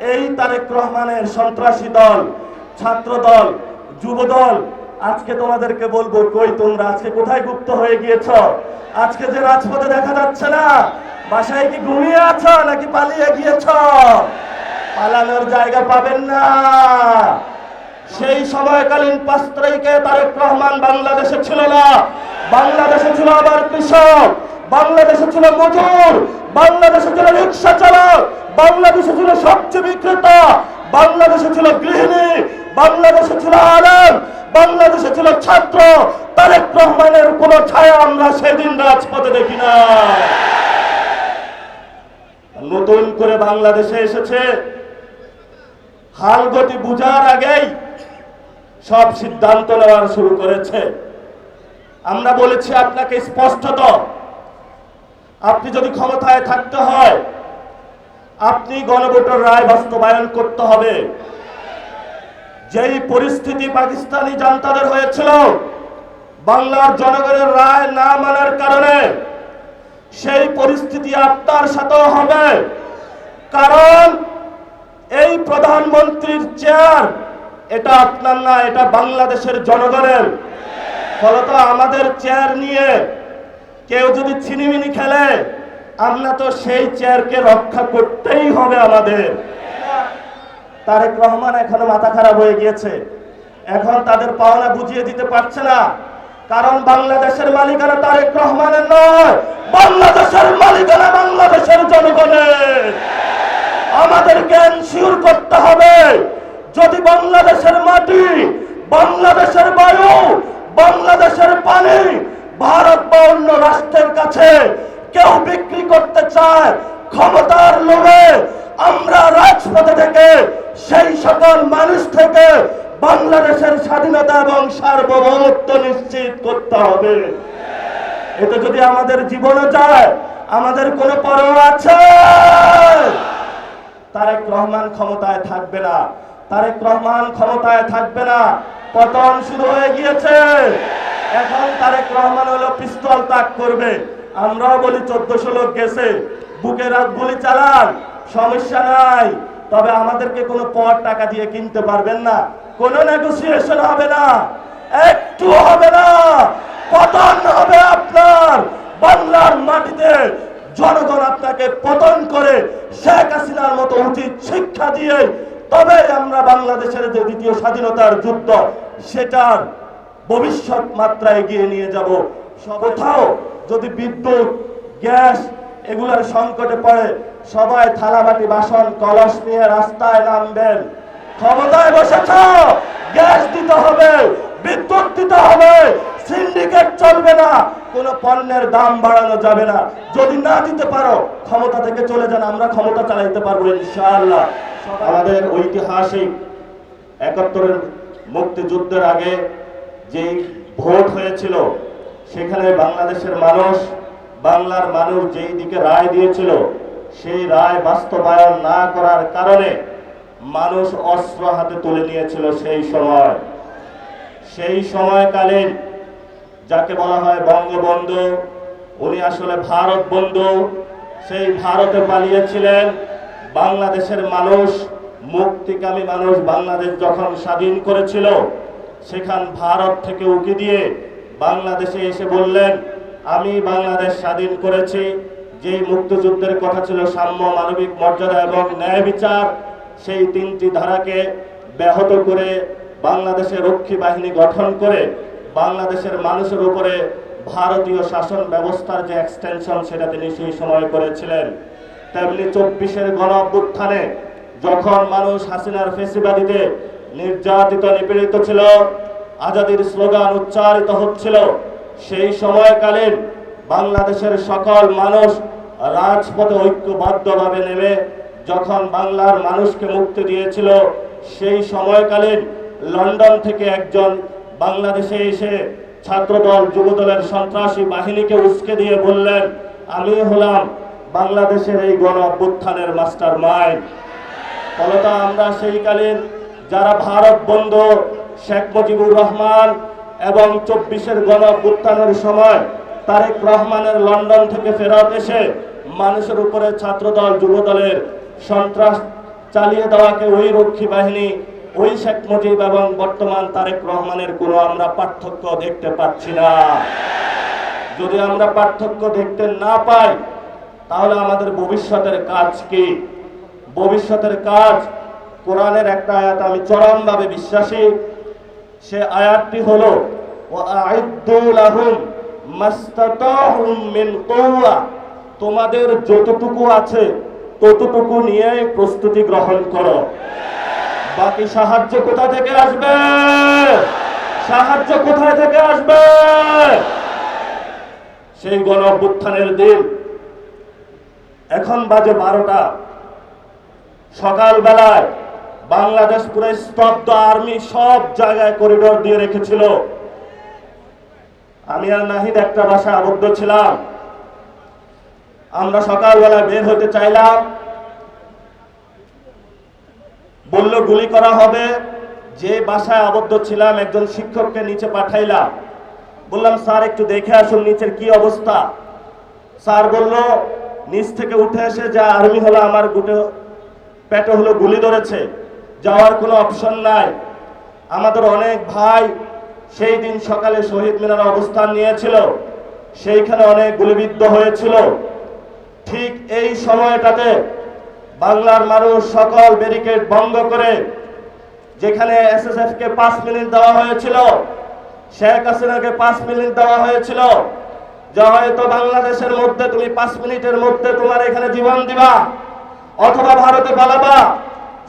এই তারেক রহমানের সন্ত্রাসী দল, ছাত্র দল, যুব দল, আজকে তোমাদেরকে বলবো, কই তোমরা আজকে কোথায় গুপ্ত হয়ে গিয়েছ? আজকে যে রাজপথে দেখা যাচ্ছে না, বাসায় কি ঘুমিয়ে আছো নাকি পালিয়ে গিয়েছ? পালানোর জায়গা পাবেন না। সেই সময়কালীন 5 তারিখে তারেক রহমান বাংলাদেশে ছিল না। বাংলাদেশে ছিল আবার কৃষক, বাংলাদেশে ছিল মজুর, বাংলাদেশে ছিল রিক্সা চালক, বাংলাদেশে ছিল সবজি বিক্রেতা, বাংলাদেশে ছিল গৃহিণী, বাংলাদেশে ছিল আলেম, বাংলাদেশে ছিল ছাত্র। তারেক রহমানের কোন ছায়া আমরা সেদিন রাজপথে দেখি না। নতুন করে বাংলাদেশে এসেছে, হাল গতি বুঝার আগেই সব সিদ্ধান্ত নেওয়া শুরু করেছে। আমরা বলেছি আপনাকে স্পষ্টত, আপনি যদি ক্ষমতায় থাকতে হয়, আপনি গণভোটের রায় বাস্তবায়ন করতে হবে। যেই পরিস্থিতি পাকিস্তানি জান্তাদের হয়েছিল বাংলার জনগণের রায় না মানার কারণে, সেই পরিস্থিতি আপনার সাথেও হবে। কারণ এই প্রধানমন্ত্রীর চেয়ার এটা আপনার না, এটা বাংলাদেশের জনগণের। ফলত আমাদের চেয়ার নিয়ে কেউ যদি ছিনিমিনি খেলে, আমরা তো সেই চেয়ারকে রক্ষা করতেই হবে আমাদের। তারেক রহমান এখনো মাথা খারাপ হয়ে গিয়েছে, এখন তাদের পাওনা বুঝিয়ে দিতে পারছে না। কারণ বাংলাদেশের মালিকানা তারেক রহমানের নয়, বাংলাদেশের মালিকানা বাংলাদেশের জনগণের। আমাদেরকে এনশিওর করতে হবে, যদি বাংলাদেশের মাটি, বাংলাদেশের বায়ু, বাংলাদেশের পানি ভারত বা অন্য রাষ্ট্রের কাছে কেউ বিক্রি করতে চায় ক্ষমতার লোভে, আমরা রাজপথে থেকে সেই সকল মানুষ থেকে বাংলাদেশের স্বাধীনতা এবং সার্বভৌমত্ব নিশ্চিত করতে হবে। এতে যদি আমাদের জীবনে যায়, আমাদের কোনো পরোয়া আছে? তারেক রহমান ক্ষমতায় থাকবে না, তারেক রহমান ক্ষমতায় থাকবে না। পতন শুরু হয়ে গিয়েছে। এখন তারেক রহমান হলো পিস্তল তাক করবে। আমরাও বলি 1400 লোক গেছে, বুকে রাত গুলি চালান, সমস্যা নাই। তবে আমাদেরকে কোনো পর টাকা দিয়ে কিনতে পারবেন না, কোনো নেগোসিয়েশন হবে না, একটু হবে না। পতন হবে আপনার বাংলার মাটিতে। জনগণ আপনাকে পতন করে শেখ হাসিনার মতো উচিত শিক্ষা দিয়ে তবে আমরা বাংলাদেশের যে দ্বিতীয় স্বাধীনতার যুদ্ধ, সেটার ভবিষ্যৎ মাত্রা এগিয়ে নিয়ে যাব। কোথাও যদি বিদ্যুৎ, গ্যাস এগুলোর সংকটে পড়ে, সবাই থালাবাটি বাসন কলস নিয়ে রাস্তায় নামবেন। ক্ষমতায় বসেছ, গ্যাস দিতে হবে, বিদ্যুৎ দিতে হবে, সিন্ডিকেট চলবে না, কোন পণ্যের দাম বাড়ানো যাবে না। যদি না দিতে পারো, ক্ষমতা থেকে চলে যান, আমরা ক্ষমতা চালাইতে পারবো ইনশাআল্লাহ। আমাদের ঐতিহাসিক 71-এর মুক্তিযুদ্ধের আগে যে ভোট হয়েছিল, সেখানে বাংলাদেশের মানুষ, বাংলার মানুষ যেই দিকে রায় দিয়েছিল, সেই রায় বাস্তবায়ন না করার কারণে মানুষ অস্ত্র হাতে তুলে নিয়েছিল। সেই সময়কালীন যাকে বলা হয় বঙ্গবন্ধু, উনি আসলে ভারত বন্ধু, সেই ভারতে পালিয়েছিলেন। বাংলাদেশের মানুষ, মুক্তিকামী মানুষ বাংলাদেশ যখন স্বাধীন করেছিল, সেখান ভারত থেকে উকি দিয়ে বাংলাদেশে এসে বললেন, আমি বাংলাদেশ স্বাধীন করেছি। যেই মুক্তিযুদ্ধের কথা ছিল সাম্য, মানবিক মর্যাদা এবং ন্যায় বিচার, সেই 3টি ধারাকে ব্যাহত করে বাংলাদেশে রক্ষী বাহিনী গঠন করে বাংলাদেশের মানুষের উপরে ভারতীয় শাসন ব্যবস্থার যে এক্সটেনশন, সেটা তিনি সেই সময় করেছিলেন। তেমনি 24-এর গণ অভ্যুত্থানে যখন মানুষ হাসিনার ফেসিবাদীতে নির্যাতিত, নিপীড়িত ছিল, আজাদির স্লোগান উচ্চারিত হচ্ছিল, সেই সময়কালীন বাংলাদেশের সকল মানুষ রাজপথে ঐক্যবদ্ধভাবে নেমে যখন বাংলার মানুষকে মুক্তি দিয়েছিল, সেই সময়কালীন লন্ডন থেকে একজন বাংলাদেশে এসে ছাত্রদল, যুবদলের সন্ত্রাসী বাহিনীকে উস্কে দিয়ে বললেন, আমি হলাম বাংলাদেশের এই গণ অভ্যুত্থানের মাস্টার মাইন্ড। ফলত আমরা সেইকালীন যারা ভারত বন্ধু, শেখ মুজিবুর রহমান এবং 24-এর গণ অভ্যুত্থানের সময় তারেক রহমানের লন্ডন থেকে ফেরত এসে মানুষের উপরে ছাত্রদল, যুবদলের সন্ত্রাস চালিয়ে দেওয়াকে ওই রক্ষী বাহিনী, ওই শেখ মুজিব এবং বর্তমান তারেক রহমানের কোনো আমরা পার্থক্য দেখতে পাচ্ছি না। যদি আমরা পার্থক্য দেখতে না পাই তাহলে আমাদের ভবিষ্যতের কাজ কি? ভবিষ্যতের কাজ, কোরআনের একটা আয়াত আমি চরমভাবে বিশ্বাসী, সে আয়াতটি হলো ওয়াআইদ্দু লাহুম মাস্তাতাহুম মিন কুওয়া, তোমাদের যতটুকু আছে ততটুকু নিয়ে প্রস্তুতি গ্রহণ করো। বাকি সাহায্য কোথা থেকে আসবে? সাহায্য কোথায় থেকে আসবে? সেই গণ অভ্যুত্থানের দিন, এখন বাজে 12টা, সকালবেলায় বাংলাদেশ পুরো স্তব্ধ, আর্মি সব জায়গায় করিডোর দিয়ে রেখেছিল। আমি আর নাহিদ একটা বাসায় আবদ্ধ ছিলাম। আমরা সকালবেলায় বের হতে চাইলাম, বলল গুলি করা হবে। যে বাসায় আবদ্ধ ছিলাম একজন শিক্ষককে নিচে পাঠাইলাম, বললাম স্যার একটু দেখে আসুন নিচের কি অবস্থা। স্যার বলল নিচ থেকে উঠে এসে যা আর্মি হলো আমার পেটে হলো গুলি ধরেছে, যাওয়ার কোনো অপশন নাই। আমাদের অনেক ভাই সেই দিন সকালে শহীদ মিনারে অবস্থান নিয়েছিল, সেইখানে অনেক গুলিবিদ্ধ হয়েছিল। ঠিক এই সময়টাতে বাংলার মানুষ সকল ব্যারিকেড ভঙ্গ করে, যেখানে এসএসএফ কে 5 মিনিট দেওয়া হয়েছিল, শেখ হাসিনাকে 5 মিনিট দেওয়া হয়েছিল, যা হয়তো বাংলাদেশের মধ্যে তুমি 5 মিনিটের মধ্যে তোমার এখানে জীবন দিবা অথবা ভারতে পালাবা।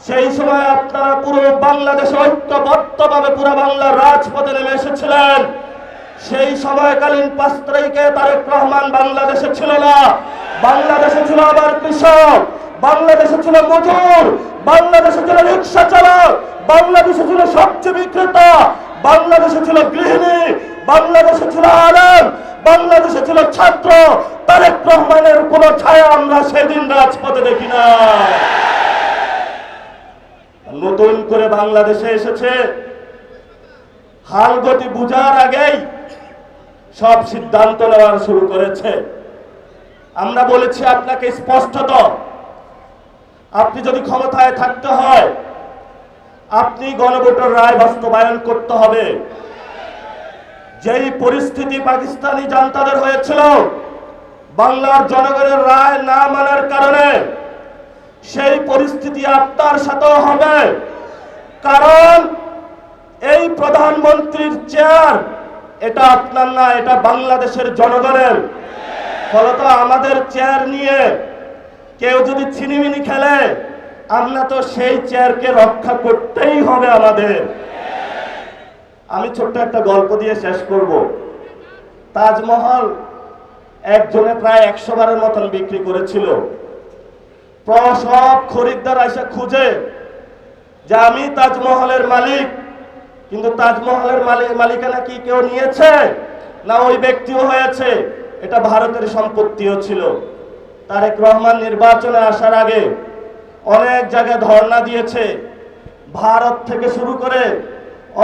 সেই সময় আপনারা পুরো বাংলাদেশে ঐক্যবদ্ধভাবে পুরো বাংলার রাজপথে নেমে এসেছিলেন। সেই সময়কালীন 5 তারিখে তারেক রহমান বাংলাদেশে ছিল না। বাংলাদেশে ছিল আবার কৃষক, বাংলাদেশে ছিল মজুর, বাংলাদেশে ছিল রিক্সা চালক, বাংলাদেশে ছিল সবজি বিক্রেতা, বাংলাদেশে ছিল গৃহিণী, বাংলাদেশে ছিল আলেম, বাংলাদেশে ছিল ছাত্র। তারেক রহমানের কোন ছায়া আমরা সেদিন রাজপথে দেখি না। নতুন করে বাংলাদেশে এসেছে, হাল গতি বুঝার আগেই সব সিদ্ধান্ত নেওয়া শুরু করেছে। আমরা বলেছি আপনাকে স্পষ্টত, আপনি যদি ক্ষমতায় থাকতে হয় আপনি গণভোটের রায় বাস্তবায়ন করতে হবে। যেই পরিস্থিতি পাকিস্তানি জান্তাদের হয়েছিল বাংলার জনগণের রায় না মানার কারণে, সেই পরিস্থিতি আপনার সাথেও হবে। কারণ এই প্রধানমন্ত্রীর চেয়ার এটা আপনার না, এটা বাংলাদেশের জনগণের। ফলত আমাদের চেয়ার নিয়ে কেউ যদি ছিনিমিনি খেলে, আমরা তো সেই চেয়ারকে রক্ষা করতেই হবে আমাদের। আমি ছোট্ট একটা গল্প দিয়ে শেষ করব। তাজমহল একজনে প্রায় 100 বারের মতন বিক্রি করেছিল। সব খরিদ্দার এসে খুঁজে যে আমি তাজমহলের মালিক, কিন্তু তাজমহলের মালিকানা কি কেউ নিয়েছে? না, ওই ব্যক্তিও হয়েছে, এটা ভারতের সম্পত্তিও ছিল। তারেক রহমান নির্বাচনে আসার আগে অনেক জায়গায় ধর্ণা দিয়েছে, ভারত থেকে শুরু করে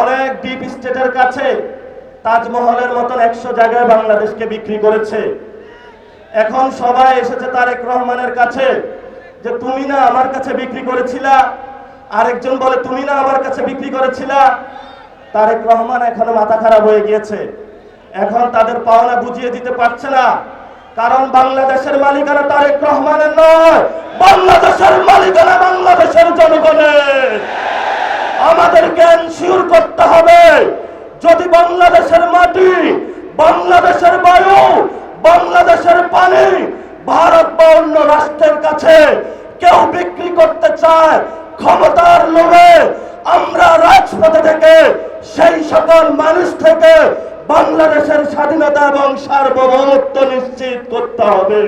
অনেক ডিপ স্টেটের কাছে তাজমহলের মতন 100 জায়গায় বাংলাদেশকে বিক্রি করেছে। এখন সবাই এসেছে তারেক রহমানের কাছে যে তুমি না আমার কাছে বিক্রি করেছিলা, আরেকজন বলে তুমি না আমার কাছে বিক্রি করেছিলা। তারেক রহমান এখনো মাথা খারাপ হয়ে গিয়েছে, এখন তাদের পাওনা বুঝিয়ে দিতে পারছে না। কারণ বাংলাদেশের মালিকানা তারেক রহমানের নয়, বাংলাদেশের মালিকানা বাংলাদেশের জনগণের। আমাদেরকে এনশিওর করতে হবে যদি বাংলাদেশের মাটি, বাংলাদেশের বায়ু, বাংলাদেশের পানি ভারত বা অন্য রাষ্ট্রের কাছে কেউ বিক্রি করতে চায় ক্ষমতার লোভে, আমরা রাজপথে থেকে সেই সকল মানুষ থেকে বাংলাদেশের স্বাধীনতা এবং সার্বভৌমত্ব নিশ্চিত করতে হবে।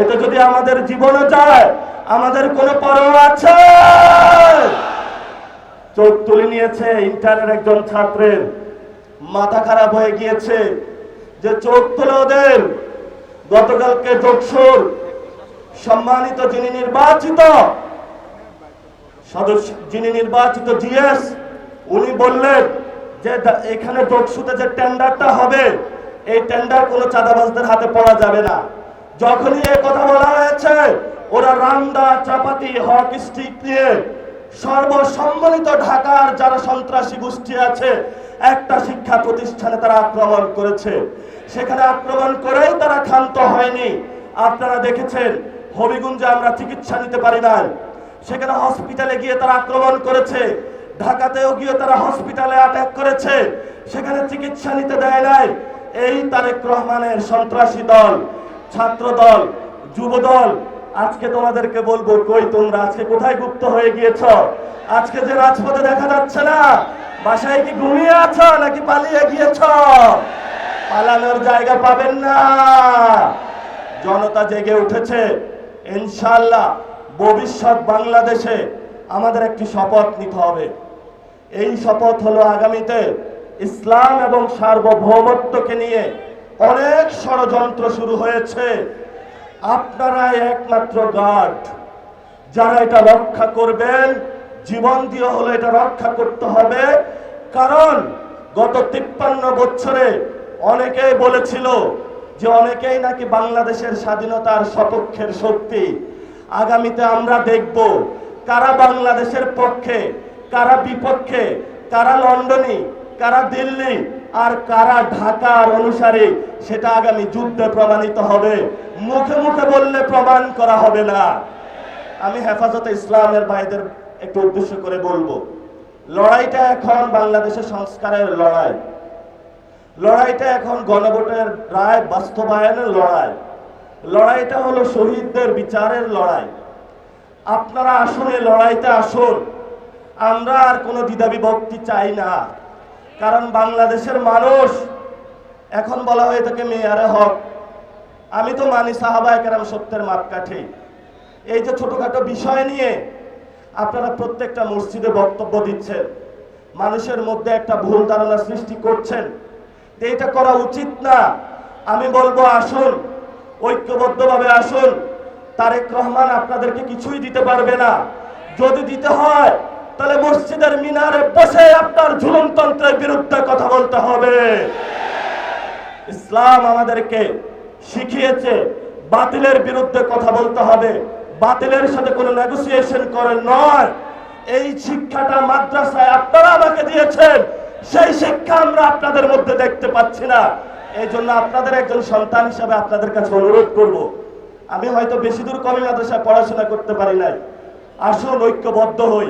এতে যদি আমাদের জীবনে যায়, আমাদের কোনো পরোয়া আছে? চোখ তুলে নিয়েছে ইন্টারের একজন ছাত্রের, মাথা খারাপ হয়ে গিয়েছে যে চোখ তুলে ওদের। গতকালকে যোগসুর সম্মানিত যিনি নির্বাচিত সদস্য, যিনি নির্বাচিত জিএস, উনি বললেন যে এখানে যোগসুতে যে টেন্ডারটা হবে, এই টেন্ডার কোনো চাঁদাবাজদের হাতে পড়া যাবে না। যখনই এই কথা বলা হয়েছে ওরা রান্দা চাপাতি হক স্টিক নিয়ে সর্বসম্মিলিত ঢাকার যারা সন্ত্রাসী গোষ্ঠী আছে একটা শিক্ষা প্রতিষ্ঠানে তারা আক্রমণ করেছে। সেখানে আক্রমণ করেই তারা ক্ষান্ত হয়নি। আপনারা দেখেছেন হবিগঞ্জে আমরা চিকিৎসা নিতে পারি না, সেখানে হসপিটালে গিয়ে তারা আক্রমণ করেছে। ঢাকাতেও গিয়ে তারা হসপিটালে অ্যাটাক করেছে, সেখানে চিকিৎসা নিতে দেয় নাই। এই তারেক রহমানের সন্ত্রাসী দল, ছাত্র দল, যুব দল, আজকে তোমাদেরকে বলবো, কই তোমরা আজকে কোথায় গুপ্ত হয়ে গিয়েছ? আজকে যে রাজপথে দেখা যাচ্ছে না, বাসায় কি ঘুমিয়ে আছো নাকি পালিয়ে গিয়েছ? পালানোর জায়গা পাবেন না। জনতা জেগে উঠেছে। ইনশাআল্লাহ ভবিষ্যৎ বাংলাদেশে আমাদের একটি শপথ নিতে হবে। এই শপথ হলো আগামীতে ইসলাম এবং সার্বভৌমত্বকে নিয়ে অনেক ষড়যন্ত্র শুরু হয়েছে। আপনারাই একমাত্র গার্ড, যারা এটা রক্ষা করবেন। জীবন দিয়ে হলে এটা রক্ষা করতে হবে। কারণ গত 53 বছরে অনেকেই বলেছিল যে অনেকেই নাকি বাংলাদেশের স্বাধীনতার সপক্ষের শক্তি। আগামীতে আমরা দেখব কারা বাংলাদেশের পক্ষে, কারা বিপক্ষে, কারা লন্ডনী, কারা দিল্লি আর কারা ঢাকার অনুসারী। সেটা আগামী যুদ্ধে প্রমাণিত হবে। মুখে মুখে বললে প্রমাণ করা হবে না। আমি হেফাজতে ইসলামের ভাইদের একটু উদ্দেশ্য করে বলবো, লড়াইটা এখন বাংলাদেশের সংস্কারের লড়াই। লড়াইটা এখন গণভোটের রায় বাস্তবায়নের লড়াই। লড়াইটা হলো শহীদদের বিচারের লড়াই। আপনারা আসুন, এই লড়াইতে আসুন। আমরা আর কোনো দ্বিধাবিভক্তি চাই না। কারণ বাংলাদেশের মানুষ, এখন বলা হয়ে থাকে মেয়ারে হক, আমি তো মানি সাহাবায়ে কেরাম সত্যের মাপকাঠি। এই যে ছোটখাটো বিষয় নিয়ে আপনারা প্রত্যেকটা মসজিদে বক্তব্য দিচ্ছেন, মানুষের মধ্যে একটা ভুল ধারণা সৃষ্টি করছেন, এটা করা উচিত না। আমি বলবো আসুন, ঐক্যবদ্ধভাবে আসুন। তারেক রহমান আপনাদেরকে কিছুই দিতে পারবে না। যদি দিতে হয় তাহলে মসজিদের মিনারে বসে আপনার ঝুলনতন্ত্রের বিরুদ্ধে কথা বলতে হবে। ইসলাম আমাদেরকে শিখিয়েছে বাতিলের বিরুদ্ধে কথা বলতে হবে, বাতিলের সাথে কোনো নেগোসিয়েশন করে নয়। এই শিক্ষাটা মাদ্রাসায় আপনারা আমাকে দিয়েছেন, সেই শিক্ষা আমরা আপনাদের মধ্যে দেখতে পাচ্ছি না। এই জন্য আপনাদের একজন সন্তান হিসাবে আপনাদের কাছে অনুরোধ করব, আমি হয়তো বেশি দূর কমি মাদ্রাসায় পড়াশোনা করতে পারি নাই, আসুন ঐক্যবদ্ধ হই।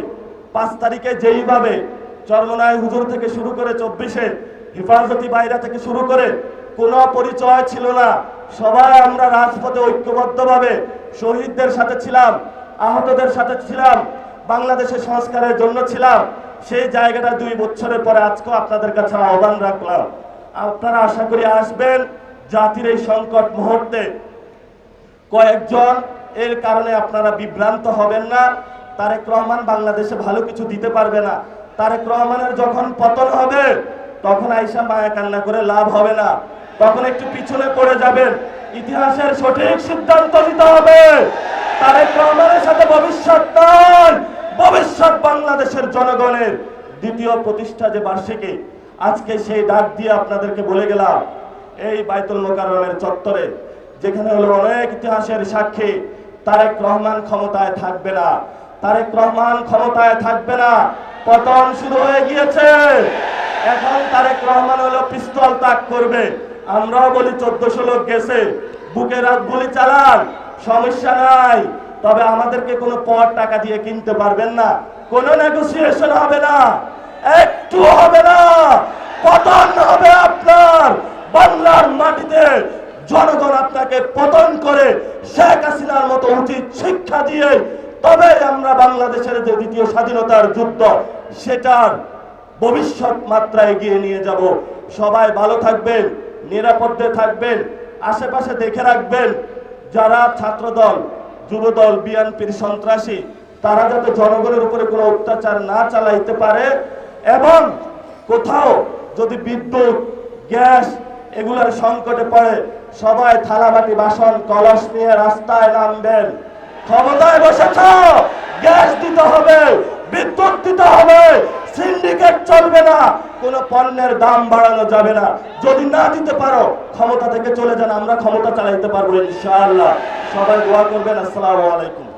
5 তারিখে যেইভাবে চরমনায় হুজুর থেকে শুরু করে 24-এ হেফাজতি বাইরা থেকে শুরু করে কোনো পরিচয় ছিল না, সবাই আমরা রাজপথে ঐক্যবদ্ধভাবে শহীদদের সাথে ছিলাম, আহতদের সাথে ছিলাম, বাংলাদেশের সংস্কারের জন্য ছিলাম। সেই জায়গাটা 2 বছরের পরে আজকেও আপনাদের কাছে আহ্বান রাখলাম, আপনারা আশা করি আসবেন। জাতির এই সংকট মুহূর্তে কয়েকজন এর কারণে আপনারা বিভ্রান্ত হবেন না। তারেক রহমান বাংলাদেশে ভালো কিছু দিতে পারবে না। তারেক রহমানের যখন পতন হবে তখন আইসা মায়া কান্না করে লাভ হবে না, তখন একটু পিছনে পড়ে যাবেন। ইতিহাসের সঠিক সিদ্ধান্ত নিতে হবে। তারেক রহমানের সাথে ভবিষ্যৎ নয়, ভবিষ্যৎ বাংলাদেশের জনগণের। দ্বিতীয় প্রতিষ্ঠা যে বার্ষিকী, আজকে সেই ডাক দিয়ে আপনাদেরকে বলে গেলাম, এই বাইতুল মোকাররমের চত্বরে, যেখানে হলো অনেক ইতিহাসের সাক্ষী, তারেক রহমান ক্ষমতায় থাকবে না। তারেক রহমান ক্ষমতায় থাকবে না। পতন শুরু হয়ে গিয়েছে। এখন তারেক রহমান হলো পিস্তল তাক করবে। আমরাও বলি 1400 লোক গেছে, বুকে রাত গুলি চালান, সমস্যা নাই। তবে আমাদেরকে কোনো পর টাকা দিয়ে কিনতে পারবেন না, কোনো নেগোসিয়েশন হবে না, একটু হবে না। পতন হবে আপনার বাংলার মাটিতে। জনগণ আপনাকে পতন করে শেখ হাসিনার মতো উচিত শিক্ষা দিয়ে তবে আমরা বাংলাদেশের যে দ্বিতীয় স্বাধীনতার যুদ্ধ, সেটার ভবিষ্যৎ মাত্রা এগিয়ে নিয়ে যাব। সবাই ভালো থাকবেন, নিরাপদে থাকবেন, আশেপাশে দেখে রাখবেন যারা ছাত্রদল, যুবদল, বিএনপির সন্ত্রাসী, তারা যাতে জনগণের উপরে কোনো অত্যাচার না চালাইতে পারে। এবং কোথাও যদি বিদ্যুৎ, গ্যাস এগুলোর সংকটে পড়ে, সবাই থালাবাটি, বাসন, কলস নিয়ে রাস্তায় নামবেন। ক্ষমতায় বসেছ, গ্যাস দিতে হবে, বিদ্যুৎ দিতে হবে, সিন্ডিকেট চলবে না, কোন পণ্যের দাম বাড়ানো যাবে না। যদি না দিতে পারো ক্ষমতা থেকে চলে যান, আমরা ক্ষমতা চালাইতে পারবো ইনশাআল্লাহ। সবাই দোয়া করবেন। আসসালামু আলাইকুম।